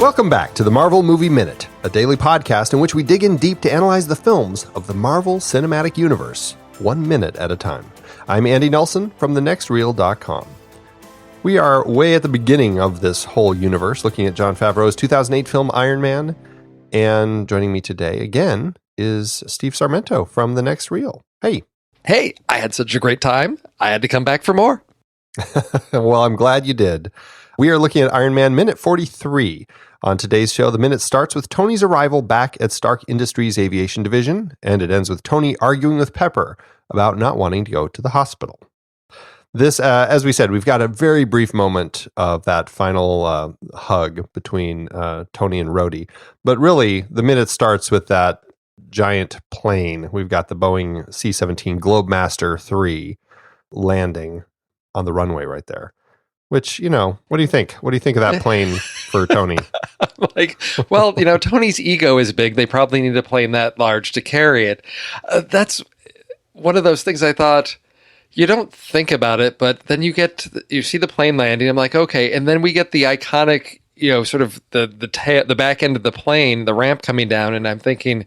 Welcome back to the Marvel Movie Minute, a daily podcast in which we dig in deep to analyze the films of the Marvel Cinematic Universe, 1 minute at a time. I'm Andy Nelson from thenextreel.com. We are way at the beginning of this whole universe, looking at Jon Favreau's 2008 film Iron Man, and joining me today again is Steve Sarmento from The Next Reel. Hey. Hey, I had such a great time. I had to come back for more. Well, I'm glad you did. We are looking at Iron Man Minute 43. On today's show, the minute starts with Tony's arrival back at Stark Industries Aviation Division, and it ends with Tony arguing with Pepper about not wanting to go to the hospital. This, as we said, we've got a very brief moment of that final hug between Tony and Rhodey. But really, the minute starts with that giant plane. We've got the Boeing C-17 Globemaster III landing on the runway right there. Which, you know, what do you think? What do you think of that plane for Tony? Tony's ego is big. They probably need a plane that large to carry it. That's one of those things I thought, you don't think about it, but then you see the plane landing. I'm like, okay. And then we get the iconic, sort of the back end of the plane, the ramp coming down. And I'm thinking,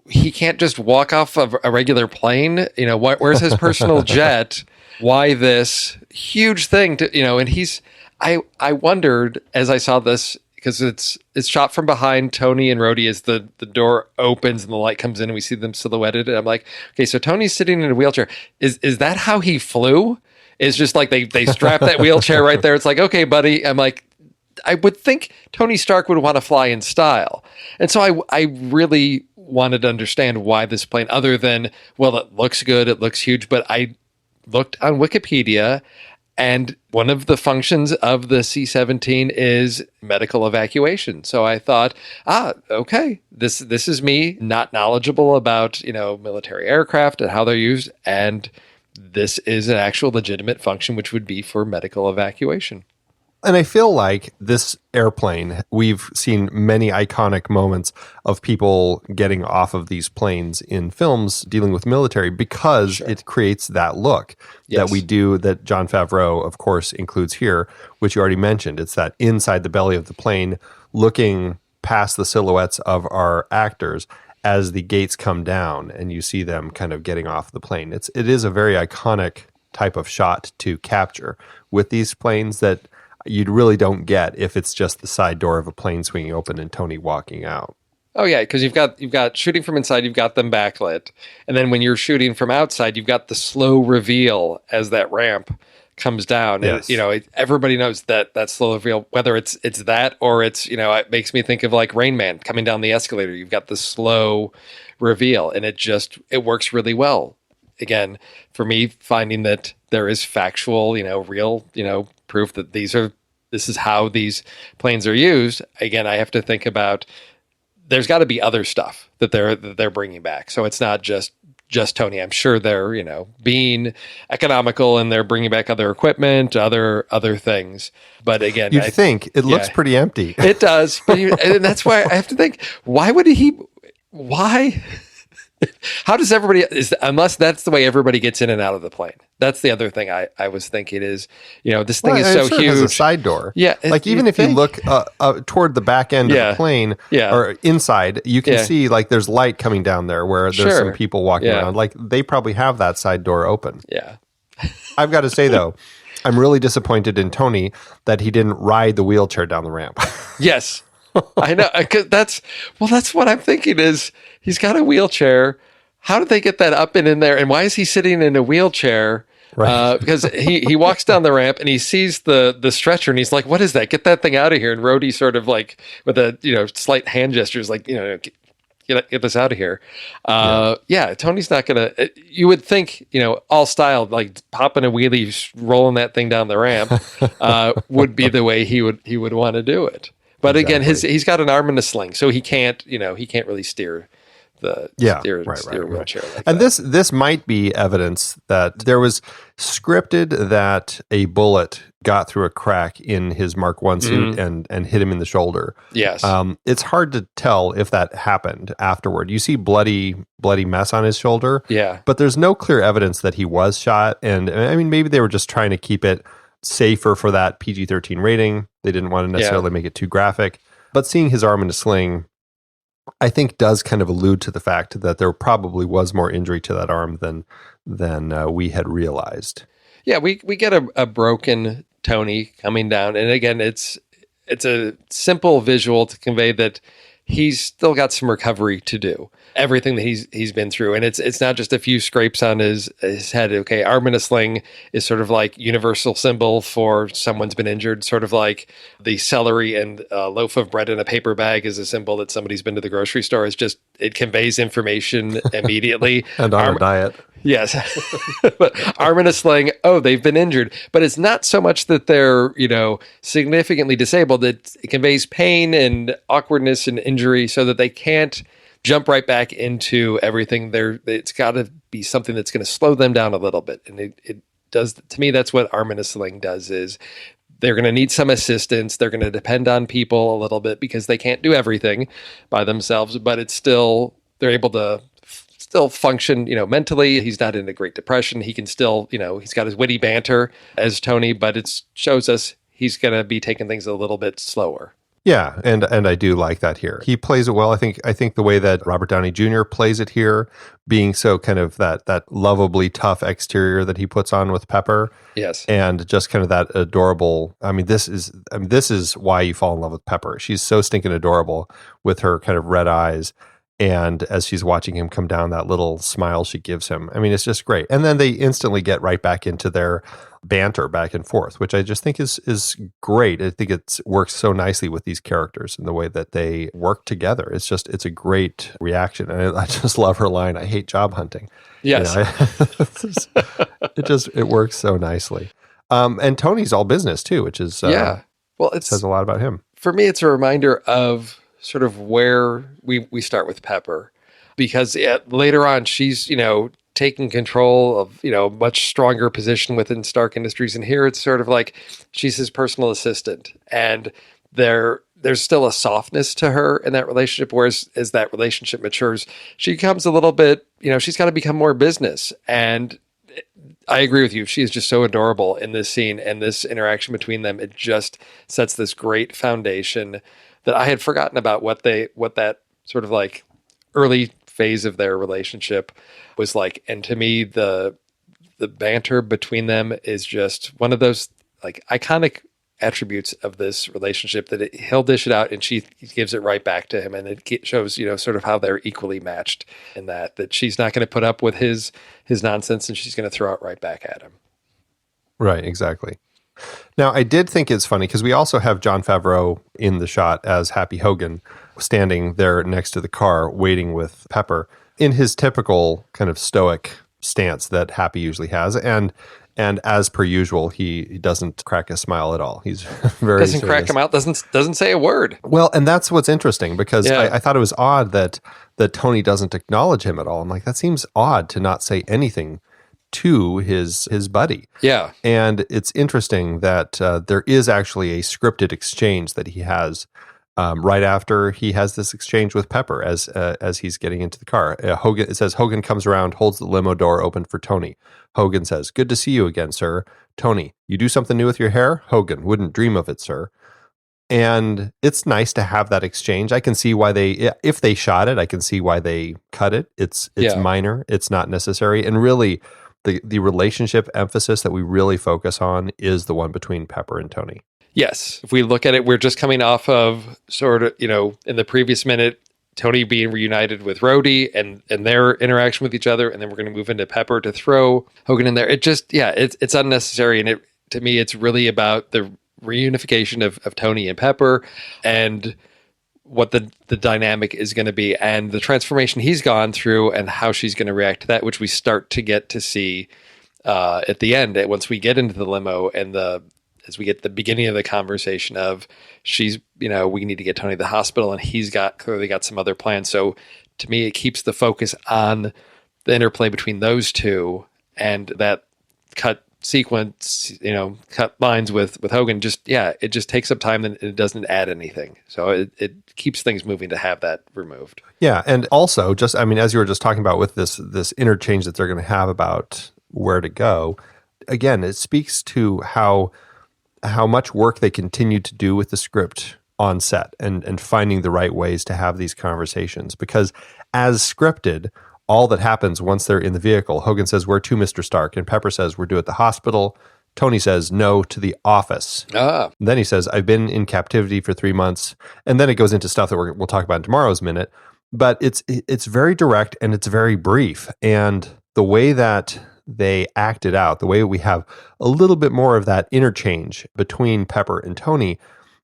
he can't just walk off of a regular plane. Where's his personal jet? Why this huge thing and I wondered as I saw this, because it's shot from behind Tony and Rhodey as the door opens and the light comes in and we see them silhouetted. And I'm like, okay, so Tony's sitting in a wheelchair. Is that how he flew? It's just like they strap that wheelchair right there. It's like, okay, buddy. I'm like, I would think Tony Stark would want to fly in style. And so I really wanted to understand why this plane, other than, well, it looks good, it looks huge, but I looked on Wikipedia, and one of the functions of the C-17 is medical evacuation. So I thought, okay, this is me not knowledgeable about, military aircraft and how they're used, and this is an actual legitimate function, which would be for medical evacuation. And I feel like this airplane, we've seen many iconic moments of people getting off of these planes in films dealing with military because it creates that look that Jon Favreau, of course, includes here, which you already mentioned. It's that inside the belly of the plane, looking past the silhouettes of our actors as the gates come down and you see them kind of getting off the plane. It is a very iconic type of shot to capture with these planes that you really don't get if it's just the side door of a plane swinging open and Tony walking out. Oh yeah, because you've got shooting from inside, you've got them backlit, and then when you're shooting from outside, you've got the slow reveal as that ramp comes down. Yes. And, everybody knows that slow reveal, whether it's that or it's it makes me think of like Rain Man coming down the escalator. You've got the slow reveal, and it works really well. Again, for me, finding that there is factual, real, proof that this is how these planes are used. Again, I have to think about, there's got to be other stuff that they're bringing back. So it's not just Tony. I'm sure they're, being economical and they're bringing back other equipment, other things. But again, you'd think it looks pretty empty. It does. But and that's why I have to think, why? How does everybody, unless that's the way everybody gets in and out of the plane? That's the other thing I was thinking is, this thing is so huge. It has a side door. Yeah. Like even if you look toward the back end of the plane or inside, you can see like there's light coming down there where there's some people walking around. Like they probably have that side door open. Yeah. I've got to say though, I'm really disappointed in Tony that he didn't ride the wheelchair down the ramp. Yes. I know. That's what I'm thinking is he's got a wheelchair. How did they get that up and in there? And why is he sitting in a wheelchair? Right. Because he walks down the ramp and he sees the stretcher and he's like, what is that? Get that thing out of here. And Rhodey sort of like with a, slight hand gestures like, get this out of here. Tony's not going to, you would think, all style, like popping a wheelie, rolling that thing down the ramp would be the way he would want to do it. But again, he's got an arm in a sling, so he can't really steer the wheelchair. Like and that. This might be evidence that there was scripted that a bullet got through a crack in his Mark I suit and hit him in the shoulder. Yes. It's hard to tell if that happened afterward. You see bloody mess on his shoulder. Yeah. But there's no clear evidence that he was shot. And I mean, maybe they were just trying to keep it safer for that PG-13 rating. They didn't want to necessarily make it too graphic. But seeing his arm in a sling, I think, does kind of allude to the fact that there probably was more injury to that arm than we had realized. Yeah, we get a broken Tony coming down, and again, it's a simple visual to convey that he's still got some recovery to do. Everything that he's been through, and it's not just a few scrapes on his head. Okay, arm in a sling is sort of like universal symbol for someone's been injured. Sort of like the celery and loaf of bread in a paper bag is a symbol that somebody's been to the grocery store. It's just, it conveys information immediately. And on a diet. Yes. But arm in a sling, oh, they've been injured. But it's not so much that they're, significantly disabled. It conveys pain and awkwardness and injury so that they can't jump right back into everything. It's got to be something that's going to slow them down a little bit. And it does, to me, that's what arm in a sling does, is they're going to need some assistance. They're going to depend on people a little bit because they can't do everything by themselves, but it's still, they're able to still function, mentally. He's not in a great depression. He can still, he's got his witty banter as Tony, but it shows us he's going to be taking things a little bit slower. Yeah, and I do like that here. He plays it well. I think the way that Robert Downey Jr. plays it here, being so kind of that lovably tough exterior that he puts on with Pepper. Yes. And just kind of that adorable. This is why you fall in love with Pepper. She's so stinking adorable with her kind of red eyes. And as she's watching him come down, that little smile she gives him. It's just great. And then they instantly get right back into their banter back and forth, which I just think is great. I think it works so nicely with these characters and the way that they work together. It's a great reaction. And I just love her line, "I hate job hunting." Yes. It works so nicely. And Tony's all business too, which is, well, it says a lot about him. For me, it's a reminder of sort of where we start with Pepper, because later on she's, taking control of, much stronger position within Stark Industries. And here it's sort of like she's his personal assistant, and there's still a softness to her in that relationship. Whereas as that relationship matures, she becomes a little bit, she's got to become more business. And I agree with you. She is just so adorable in this scene, and this interaction between them, it just sets this great foundation that I had forgotten about what that sort of like early phase of their relationship was like. And to me, the banter between them is just one of those like iconic attributes of this relationship, that he'll dish it out and she gives it right back to him. And it shows, sort of how they're equally matched in that she's not going to put up with his nonsense, and she's going to throw it right back at him. Right. Exactly. Now, I did think it's funny because we also have Jon Favreau in the shot as Happy Hogan, standing there next to the car waiting with Pepper in his typical kind of stoic stance that Happy usually has. And as per usual, he doesn't crack a smile at all. He's very doesn't serious. Crack him out, doesn't say a word. Well, and that's what's interesting, because I thought it was odd that Tony doesn't acknowledge him at all. I'm like, that seems odd to not say anything to his buddy. Yeah. And it's interesting that there is actually a scripted exchange that he has right after he has this exchange with Pepper as he's getting into the car. It says Hogan comes around, holds the limo door open for Tony. Hogan says, "Good to see you again, sir." Tony, "You do something new with your hair?" Hogan, "Wouldn't dream of it, sir." And it's nice to have that exchange. I can see why if they shot it, I can see why they cut it. It's minor. It's not necessary. And really, the relationship emphasis that we really focus on is the one between Pepper and Tony. Yes. If we look at it, we're just coming off of sort of, in the previous minute, Tony being reunited with Rhodey and their interaction with each other. And then we're going to move into Pepper to throw Hogan in there. It just, it's unnecessary. And to me, it's really about the reunification of Tony and Pepper and what the dynamic is going to be and the transformation he's gone through and how she's going to react to that, which we start to get to see at the end. Once we get into the limo and as we get the beginning of the conversation of she's, we need to get Tony to the hospital, and he's clearly got some other plans. So to me, it keeps the focus on the interplay between those two, and that cut sequence, cut lines with Hogan. It just takes up time and it doesn't add anything. So it keeps things moving to have that removed. Yeah. And also just, as you were just talking about with this interchange that they're going to have about where to go, again, it speaks to how much work they continue to do with the script on set and finding the right ways to have these conversations. Because as scripted, all that happens once they're in the vehicle, Hogan says, "Where to, Mr. Stark?" And Pepper says, "We're due at the hospital." Tony says, "No, to the office." And then he says, "I've been in captivity for 3 months." And then it goes into stuff that we'll talk about in tomorrow's minute. But it's very direct and it's very brief. And the way that they act it out, the way we have a little bit more of that interchange between Pepper and Tony,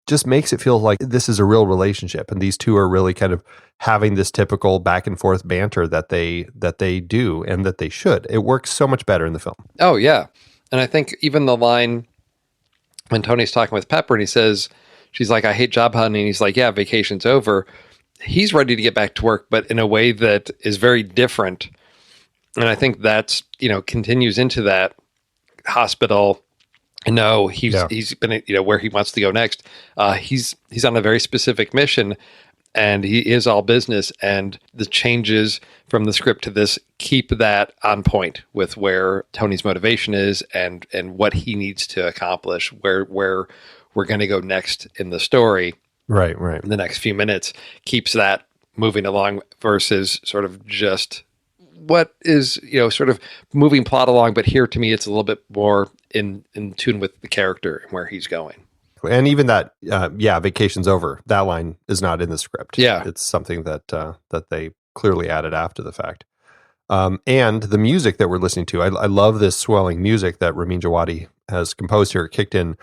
just makes it feel like this is a real relationship. And these two are really kind of having this typical back and forth banter that they do and that they should. It works so much better in the film. Oh, yeah. And I think even the line when Tony's talking with Pepper and he says, she's like, "I hate job hunting." He's like, "Yeah, vacation's over." He's ready to get back to work, but in a way that is very different. And I think that's, continues into that hospital. No, he's been, where he wants to go next. He's on a very specific mission, and he is all business. And the changes from the script to this keep that on point with where Tony's motivation is and what he needs to accomplish, where we're going to go next in the story. Right. In the next few minutes keeps that moving along versus sort of just what is, sort of moving plot along. But here, to me, it's a little bit more in tune with the character and where he's going. And even that, vacation's over. That line is not in the script. Yeah. It's something that they clearly added after the fact. And the music that we're listening to, I love this swelling music that Ramin Djawadi has composed here. It kicked in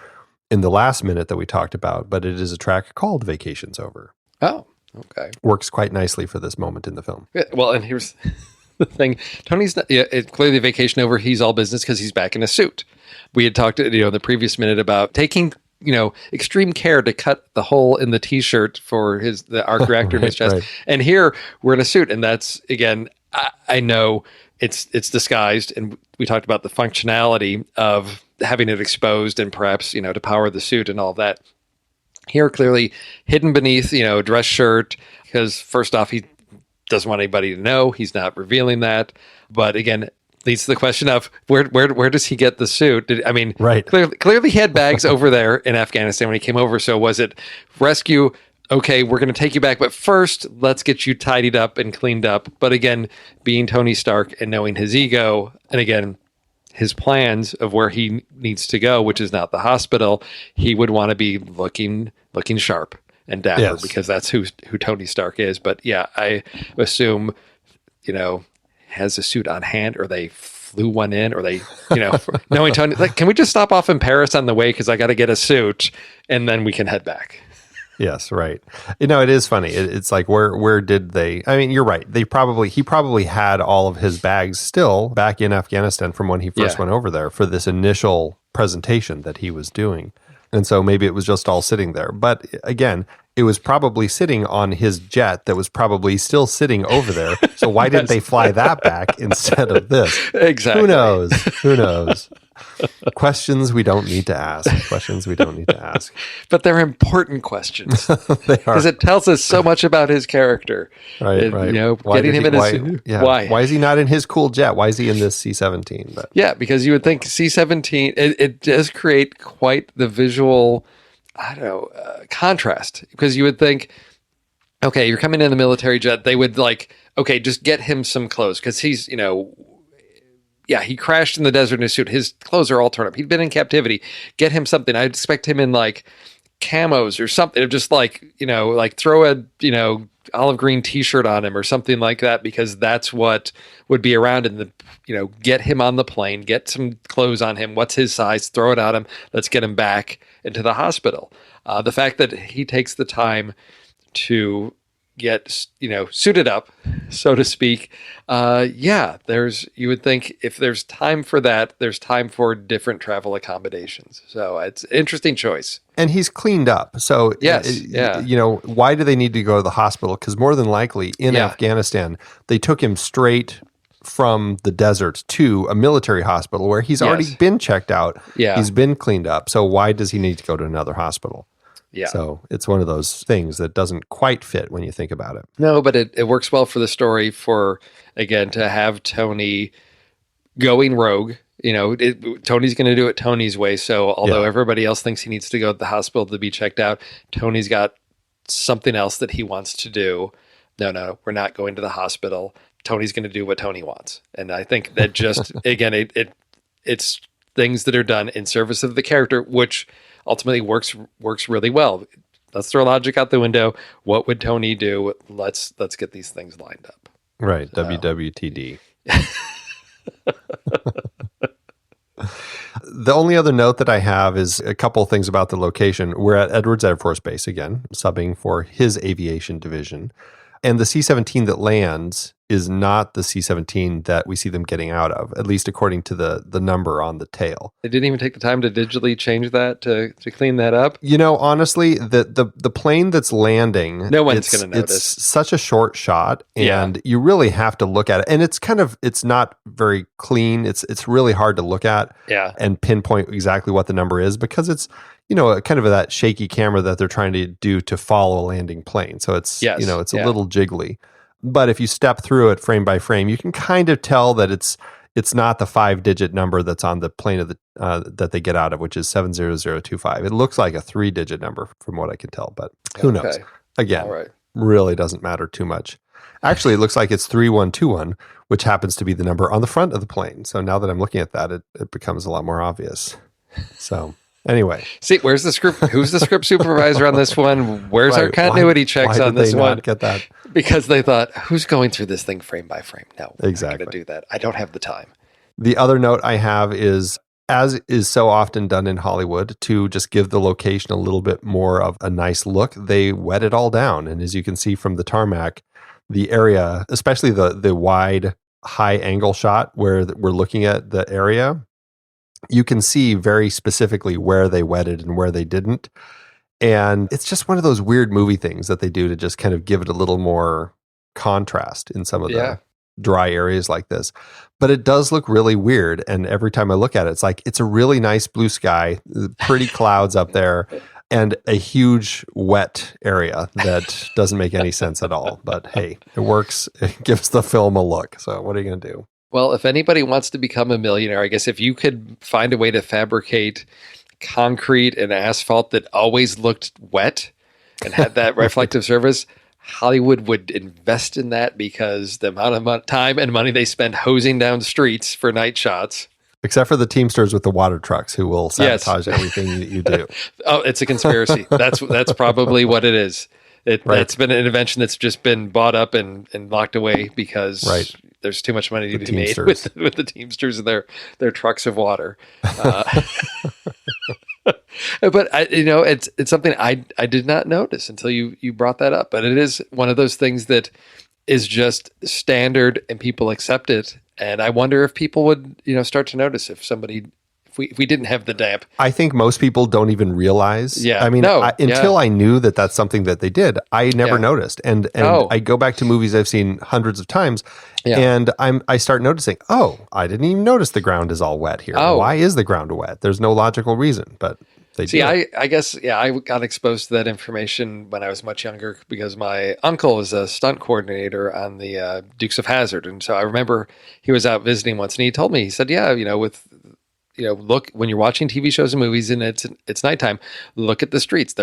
the last minute that we talked about, but it is a track called "Vacation's Over." Oh, okay. Works quite nicely for this moment in the film. Yeah, well, and here's the thing. Tony's not, it's clearly vacation over. He's all business because he's back in a suit. We had talked, in the previous minute about taking, extreme care to cut the hole in the T-shirt for the art director in his chest. Right. And here we're in a suit, and that's, again, I know it's disguised, and we talked about the functionality of having it exposed and perhaps, to power the suit and all that. Here, clearly hidden beneath, a dress shirt, because first off, he doesn't want anybody to know. He's not revealing that. But again, leads to the question of where does he get the suit? Right. Clearly he had bags over there in Afghanistan when he came over. So was it rescue? Okay, we're going to take you back, but first let's get you tidied up and cleaned up. But again, being Tony Stark and knowing his ego, and again, his plans of where he needs to go, which is not the hospital, he would want to be looking sharp and dapper. Yes. Because that's who Tony Stark is. But yeah, I assume, has a suit on hand, or they flew one in, or they, knowing Tony, like, can we just stop off in Paris on the way? Cause I got to get a suit and then we can head back. Yes, right. It is funny. It's like, where did they? I mean, you're right. He probably had all of his bags still back in Afghanistan from when he first went over there for this initial presentation that he was doing, and so maybe it was just all sitting there. But again, it was probably sitting on his jet that was probably still sitting over there. So why didn't they fly that back instead of this? Exactly. Who knows? Questions we don't need to ask. But they're important questions. They are. Because it tells us so much about his character. Right. Getting him in a suit. Yeah. Why? Why is he not in his cool jet? Why is he in this C-17? But yeah, because you would think C-17, it does create quite the visual, contrast. Because you would think, okay, you're coming in the military jet. They would just get him some clothes. Because he's, he crashed in the desert in his suit. His clothes are all torn up. He'd been in captivity. Get him something. I'd expect him in camos or something. Just throw a, olive green T-shirt on him or something like that, because that's what would be around in the, get him on the plane, get some clothes on him. What's his size? Throw it at him. Let's get him back into the hospital. The fact that he takes the time to get, suited up, so to speak. You would think if there's time for that, there's time for different travel accommodations. So it's an interesting choice. And he's cleaned up. So, yes, why do they need to go to the hospital? Because more than likely in Afghanistan, they took him straight from the desert to a military hospital where he's already been checked out. Yeah. He's been cleaned up. So why does he need to go to another hospital? Yeah. So it's one of those things that doesn't quite fit when you think about it. No, but it works well for the story, for, again, to have Tony going rogue Tony's going to do it Tony's way. So although Yeah. everybody else thinks he needs to go to the hospital to be checked out, Tony's got something else that he wants to do. No, we're not going to the hospital. Tony's going to do what Tony wants. And I think that just, again, it's things that are done in service of the character, which ultimately works really well. Let's throw logic out the window. What would Tony do? Let's get these things lined up. Right. So. WWTD. The only other note that I have is a couple of things about the location. We're at Edwards Air Force Base again, subbing for his aviation division. And the C-17 that lands is not the C-17 that we see them getting out of, at least according to the number on the tail. They didn't even take the time to digitally change that to clean that up. Honestly, the plane that's landing, no one's going to notice. It's such a short shot, and you really have to look at it. And it's not very clean. It's really hard to look at and pinpoint exactly what the number is because it's kind of that shaky camera that they're trying to do to follow a landing plane. So it's it's a little jiggly. But if you step through it frame by frame, you can kind of tell that it's not the 5-digit number that's on the plane of the that they get out of, which is 70025. It looks like a 3-digit number from what I can tell, but who knows? Again, really doesn't matter too much. Actually, it looks like it's 3121, which happens to be the number on the front of the plane. So now that I'm looking at that, it becomes a lot more obvious. So anyway. See, where's the script? Who's the script supervisor on this one? Where's our continuity checks on this one? Why did they not get that? Because they thought, who's going through this thing frame by frame? No, exactly. I'm not going to do that. I don't have the time. The other note I have is, as is so often done in Hollywood, to just give the location a little bit more of a nice look, they wet it all down. And as you can see from the tarmac, the area, especially the wide, high angle shot where we're looking at the area, you can see very specifically where they wetted and where they didn't. And it's just one of those weird movie things that they do to just kind of give it a little more contrast in some of the dry areas like this. But it does look really weird. And every time I look at it, it's like, it's a really nice blue sky, pretty clouds up there, and a huge wet area that doesn't make any sense at all. But hey, it works. It gives the film a look. So what are you going to do? Well, if anybody wants to become a millionaire, I guess if you could find a way to fabricate concrete and asphalt that always looked wet and had that reflective surface, Hollywood would invest in that because the amount of time and money they spend hosing down streets for night shots. Except for the Teamsters with the water trucks who will sabotage everything that you do. Oh, it's a conspiracy. That's probably what it is. That's been an invention that's just been bought up and locked away because there's too much money to be made with the Teamsters and their trucks of water. But it's something I did not notice until you brought that up. But it is one of those things that is just standard and people accept it. And I wonder if people would start to notice if we didn't have the damp. I think most people don't even realize. Yeah. I mean, until I knew that that's something that they did, I never noticed. And I go back to movies I've seen hundreds of times, and I start noticing, I didn't even notice the ground is all wet here. Why is the ground wet? There's no logical reason, but they do. I guess, I got exposed to that information when I was much younger because my uncle was a stunt coordinator on the Dukes of Hazzard. And so I remember he was out visiting once and he told me, he said, look, when you're watching TV shows and movies and it's nighttime, look at the streets.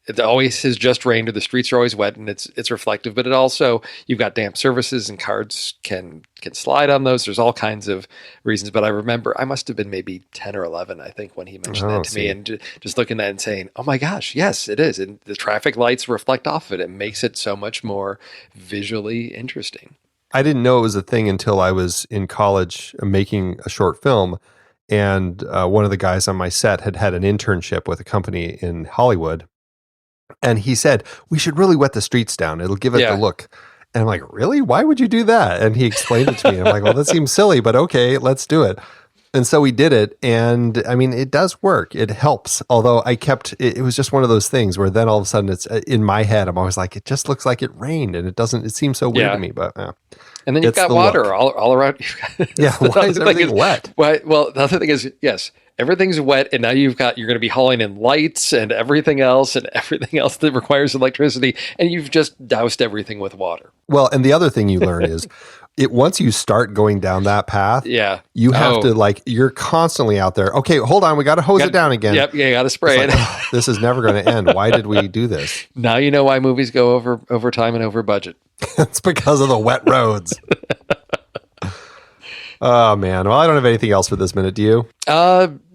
It always has just rained or the streets are always wet and it's reflective, but it also, you've got damp surfaces and cars can slide on those. There's all kinds of reasons, but I remember I must have been maybe 10 or 11, I think, when he mentioned that to me and just looking at it and saying, oh my gosh, yes, it is. And the traffic lights reflect off of it. It makes it so much more visually interesting. I didn't know it was a thing until I was in college making a short film. And one of the guys on my set had an internship with a company in Hollywood. And he said, we should really wet the streets down. It'll give it the look. And I'm like, really? Why would you do that? And he explained it to me. I'm like, well, that seems silly, but okay, let's do it. And so we did it. And I mean, it does work. It helps. Although it was just one of those things where then all of a sudden it's in my head. I'm always like, it just looks like it rained and it seems so weird to me, but and then you've got water all around. Why is everything wet? Well, the other thing is, yes, everything's wet, and now you're going to be hauling in lights and everything else that requires electricity, and you've just doused everything with water. Well, and the other thing you learn is once you start going down that path, you have to you're constantly out there. Okay, hold on, we got to hose it down again. Yep, you got to spray it. This is never going to end. Why did we do this? Now you know why movies go over time and over budget. It's because of the wet roads. Oh man, well I don't have anything else for this minute. Do you?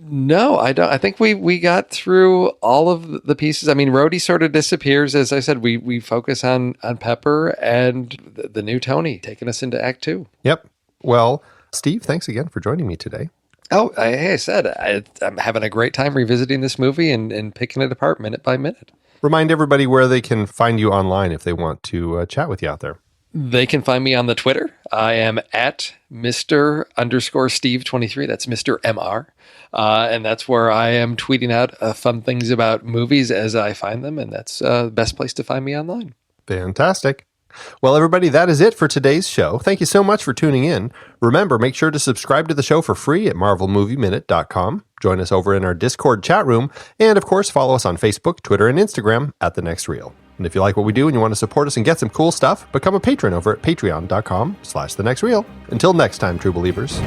No, I don't. I think we got through all of the pieces. I mean, Rhodey sort of disappears. As I said, we focus on Pepper and the new Tony taking us into Act 2. Yep. Well, Steve, thanks again for joining me today. Oh, I said, I'm having a great time revisiting this movie and picking it apart minute by minute. Remind everybody where they can find you online if they want to chat with you out there. They can find me on the Twitter. I am at Mr_Steve23. That's Mr. MR. And that's where I am tweeting out fun things about movies as I find them. And that's the best place to find me online. Fantastic. Well, everybody, that is it for today's show. Thank you so much for tuning in. Remember, make sure to subscribe to the show for free at marvelmovieminute.com. Join us over in our Discord chat room. And, of course, follow us on Facebook, Twitter, and Instagram at The Next Reel. And if you like what we do and you want to support us and get some cool stuff, become a patron over at patreon.com/thenextreel. Until next time, true believers.